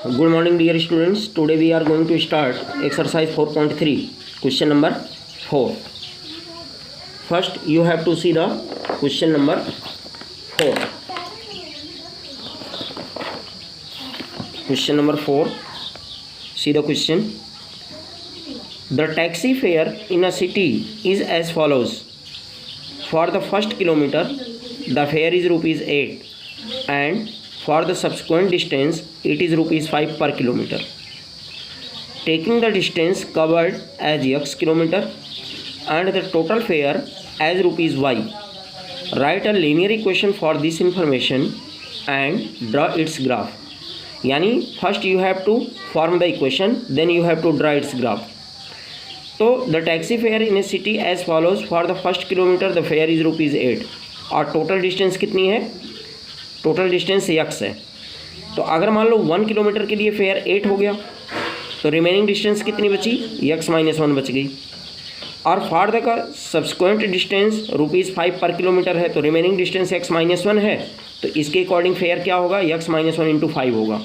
Good morning dear students. Today we are going to start exercise 4.3 question number 4. First you have to see the question number 4. Question number 4. See the question. The taxi fare in a city is as follows. For the first kilometer the fare is rupees 8 and for the subsequent distance it is rupees 5 per kilometer. Taking the distance covered as x kilometer and the total fare as rupees y, write a linear equation for this information and draw its graph. यानी first you have to form the equation then you have to draw its graph. तो the taxi fare in a city as follows. For the first kilometre the fare is rupees 8 और total distance कितनी है? Total distance x है. तो अगर मान लो 1 kilometre के लिए फेयर 8 हो गया तो रिमेनिंग डिस्टेंस कितनी बची? x - 1 बच गई. और फॉर द का सब्सिक्वेंट डिस्टेंस रुपीज़ 5 पर किलोमीटर है तो रिमेनिंग डिस्टेंस x - 1 है. तो इसके अकॉर्डिंग फेयर क्या होगा? x - 1 इंटू 5 होगा.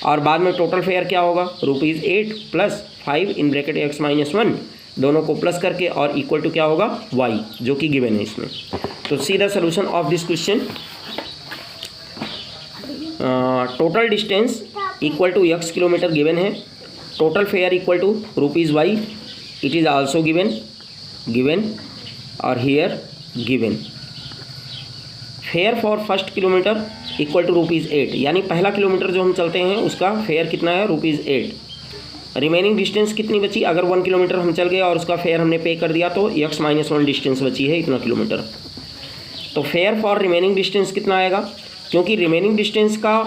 और बाद में टोटल फेयर क्या होगा? Rupees 8 plus 5 in bracket x - 1 दोनों को प्लस करके और इक्वल टू क्या होगा? y, जो कि गिवन है इसमें. तो see the solution of this question. Total distance equal to x kilometre given है. Total fare equal to rupees y, it is also given और here given. Fare for first kilometre equal to rupees 8, यानी पहला kilometre जो हम चलते हैं उसका fair कितना है? रुपीज़ 8. रिमेनिंग डिस्टेंस कितनी बची? अगर 1 किलोमीटर हम चल गए और उसका फेयर हमने पे कर दिया तो x - 1 डिस्टेंस बची है इतना किलोमीटर. तो फेयर फॉर रिमेनिंग डिस्टेंस कितना आएगा? क्योंकि रिमेनिंग डिस्टेंस का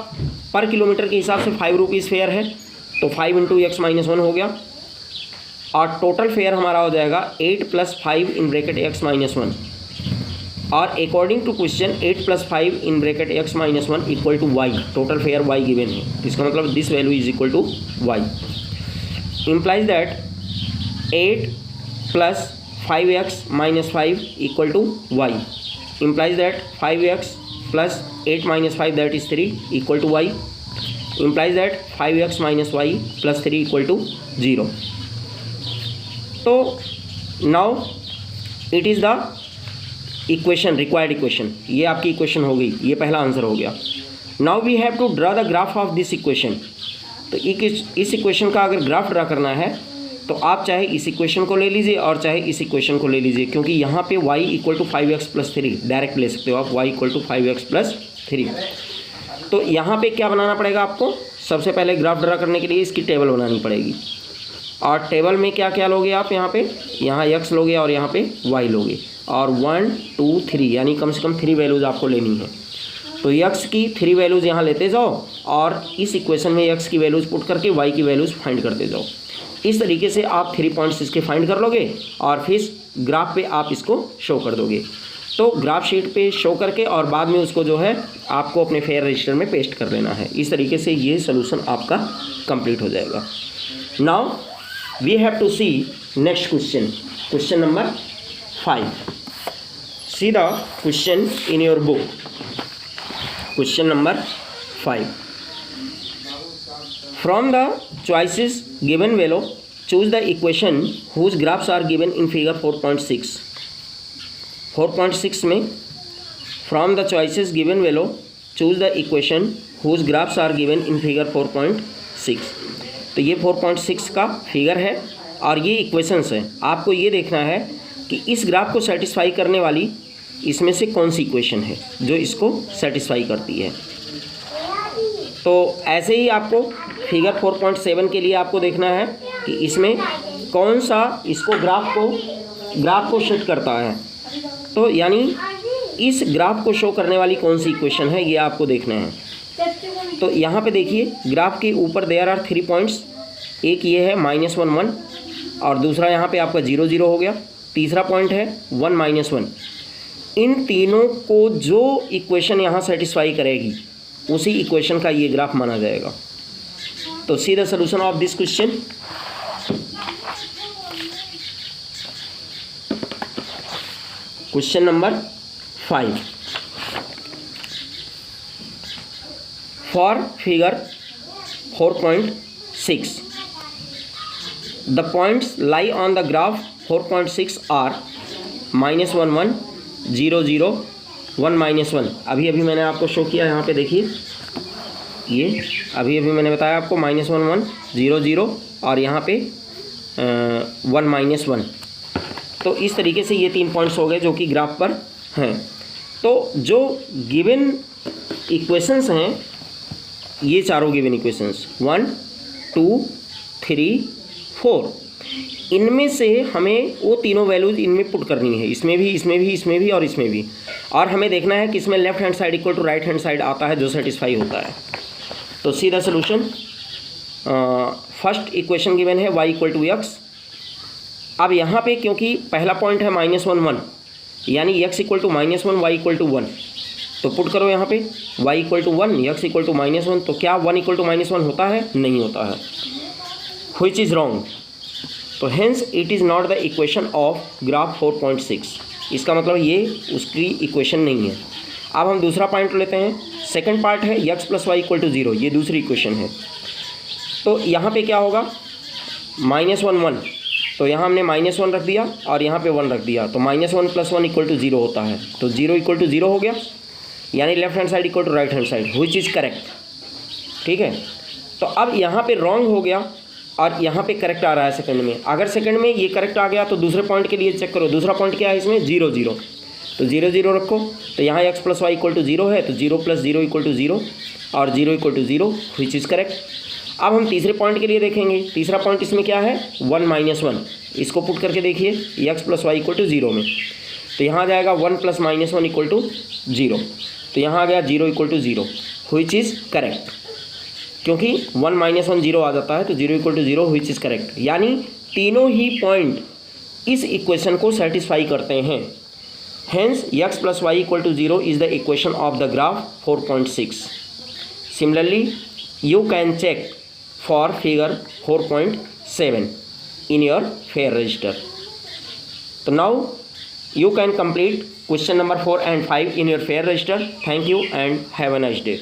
पर किलोमीटर के हिसाब से 5 रुपीज़ फेयर है तो 5 इंटू x - 1 हो गया. और टोटल फेयर हमारा हो जाएगा 8 + 5 इन ब्रैकेट x - 1. और according to question 8 + 5 in bracket x - 1 equal to y. Total fare y given है. इसका मतलब this value is equal to y. Implies that 8 + 5x - 5 equal to y. Implies that 5x + 8 - 5 that is 3 equal to y. Implies that 5x - y + 3 equal to 0. तो now it is the equation, required equation. ये आपकी equation हो गई, ये पहला answer हो गया. Now we have to draw the graph of this equation. तो इस इक्वेशन का अगर ग्राफ ड्रा करना है तो आप चाहे इस इक्वेशन को ले लीजिए और चाहे इस इक्वेशन को ले लीजिए, क्योंकि यहाँ पे y = 5x + 3 डायरेक्ट ले सकते हो आप. y = 5x + 3. तो यहाँ पे क्या बनाना पड़ेगा आपको? सबसे पहले ग्राफ ड्रा करने के लिए इसकी टेबल बनानी पड़ेगी. और टेबल में क्या क्या लोगे आप? यहाँ x लोगे और यहाँ पे y लोगे. और 1 2 3 यानी कम से कम 3 वैल्यूज़ आपको लेनी है. तो x की 3 वैल्यूज़ यहाँ लेते जाओ और इस इक्वेशन में x की वैल्यूज़ पुट करके y की वैल्यूज़ फाइंड करते जाओ. इस तरीके से आप 3 पॉइंट्स इसके फाइंड कर लोगे और फिर ग्राफ पे आप इसको शो कर दोगे. तो ग्राफ शीट पे शो करके और बाद में उसको जो है आपको अपने फेयर रजिस्टर में पेस्ट कर लेना है. इस तरीके से ये सोल्यूशन आपका कंप्लीट हो जाएगा. Now we have to see next question. Question number 5. See the question in your book. Question number 5. From the choices given below choose the equation whose graphs are given in figure 4.6. 4.6 में from the choices given below choose the equation whose graphs are given in figure 4.6. तो ये 4.6 का figure है और ये equations है. आपको ये देखना है कि इस ग्राफ को सेटिस्फाई करने वाली इसमें से कौन सी इक्वेशन है जो इसको सेटिस्फाई करती है. तो ऐसे ही आपको फिगर 4.7 के लिए आपको देखना है कि इसमें कौन सा इसको ग्राफ को सेट करता है. तो यानी इस ग्राफ को शो करने वाली कौन सी इक्वेशन है ये आपको देखना है. तो यहाँ पे देखिए ग्राफ के ऊपर देयर आर 3 पॉइंट्स. एक ये है -1 1 और दूसरा यहाँ पे आपका 0 0 हो गया. तीसरा पॉइंट है 1 -1. इन तीनों को जो इक्वेशन यहाँ सेटिस्फाई करेगी उसी इक्वेशन का ये ग्राफ माना जाएगा. तो see the solution of this question. Question number 5. For figure 4.6. The points lie on the graph 4.6 are -1 1 0 0 1 -1. अभी मैंने आपको शो किया, यहाँ पे देखिए, ये अभी मैंने बताया आपको -1 1 0 0 और यहाँ पे 1 -1. तो इस तरीके से ये 3 पॉइंट्स हो गए जो कि ग्राफ पर हैं. तो जो गिवन इक्वेशंस हैं, ये चारों गिवन इक्वेशंस 1 2 3 4, इनमें से हमें वो तीनों वैल्यूज इनमें पुट करनी है, इसमें भी इसमें भी इसमें भी और इसमें भी. और हमें देखना है कि इसमें left hand side equal to right hand side आता है जो सेटिस्फाई होता है. तो see the solution. First equation given है y इक्वल टू एक्स. अब यहाँ पे क्योंकि पहला पॉइंट है -1 1, यानी x equal to -1 y equal to 1, तो पुट करो यहाँ पे y equal to 1 x equal to -1. तो क्या 1 इक्वल टू -1 होता है? नहीं होता है. Which is wrong. तो hence it is not the equation of graph 4.6. इसका मतलब ये उसकी इक्वेशन नहीं है. अब हम दूसरा पॉइंट लेते हैं. सेकंड पार्ट है x plus y equal to 0, ये दूसरी इक्वेशन है. तो यहाँ पे क्या होगा? -1 1, तो यहाँ हमने -1 रख दिया और यहाँ पे 1 रख दिया, तो -1 + 1 इक्वल टू 0 होता है. तो 0 इक्वल टू 0 हो गया, यानी left hand side equal to right hand side, which is correct. ठीक है. तो अब यहाँ पे रॉन्ग हो गया और यहाँ पे करेक्ट आ रहा है सेकंड में. अगर सेकंड में ये करेक्ट आ गया तो दूसरे पॉइंट के लिए चेक करो. दूसरा पॉइंट क्या है इसमें? 0 0. तो 0 0 रखो. तो यहाँ x plus y equal to 0 है, तो 0 + 0 इक्वल टू 0 और 0 equal to 0, which is correct. अब हम तीसरे पॉइंट के लिए देखेंगे. तीसरा पॉइंट इसमें क्या है? 1 -1. इसको पुट करके देखिए x plus y equal to 0 में. तो यहाँ आ जाएगा 1 + -1 इक्वल टू 0. तो यहाँ आ गया 0 equal to 0, which is correct. क्योंकि 1 -1 0 आ जाता है, तो 0 equal to 0, which is correct. यानी तीनों ही पॉइंट इस इक्वेशन को सेटिस्फाई करते हैं. Hence x plus y equal to 0 is the equation of the graph 4.6. Similarly you can check for figure 4.7 in your fair register. So now you can complete question number 4 and 5 in your fair register. Thank you and have a nice day.